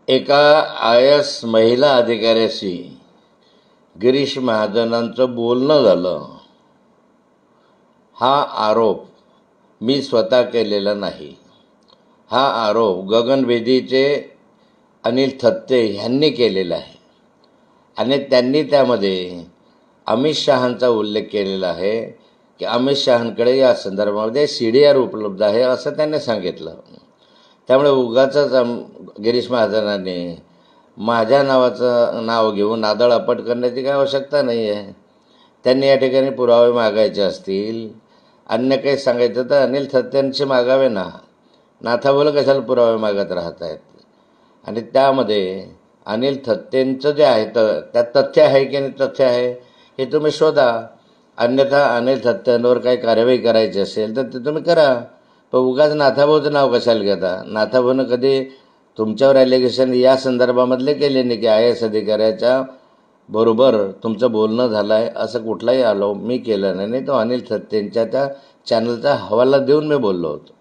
एका IAS महिला अधिकाऱ्याशी गिरीश महाजनांचं बोलणं झालं. हा आरोप मी स्वतः केलेला नाही. हा आरोप गगनभेदीचे अनिल थत्ते यांनी केलेला आहे आणि त्यांनी त्यामध्ये अमित शहांचा उल्लेख केलेला आहे की अमित शहांकडे या संदर्भामध्ये CDR उपलब्ध आहे असं त्यांनी सांगितलं. त्यामुळे उगाचच गिरीश महाजनांनी माझ्या नावाचं नाव घेऊन नादळापट करण्याची काय आवश्यकता नाही आहे. त्यांनी या ठिकाणी पुरावे मागायचे असतील, अन्य काही सांगायचं तर अनिल थत्तेंशी मागावे ना. नाथाबोल कशाला पुरावे मागत राहत आहेत. आणि त्यामध्ये अनिल थत्तेंचं जे आहे तर त्यात तथ्य आहे की नाही तथ्य आहे हे तुम्ही शोधा. अन्यथा अनिल थत्तेंवर काही कार्यवाही करायची असेल तर ते तुम्ही करा. पण उगाच नाथाभाऊचं नाव कशाला घेता. नाथाभाऊनं कधी तुमच्यावर ॲलिगेशन या संदर्भामधले केले नाही की IAS अधिकाऱ्याच्या बरोबर तुमचं बोलणं झालं आहे असं कुठलाही मी केलं नाही. तो अनिल थत्तेंच्या त्या चॅनलचा हवाला देऊन मी बोललो होतो.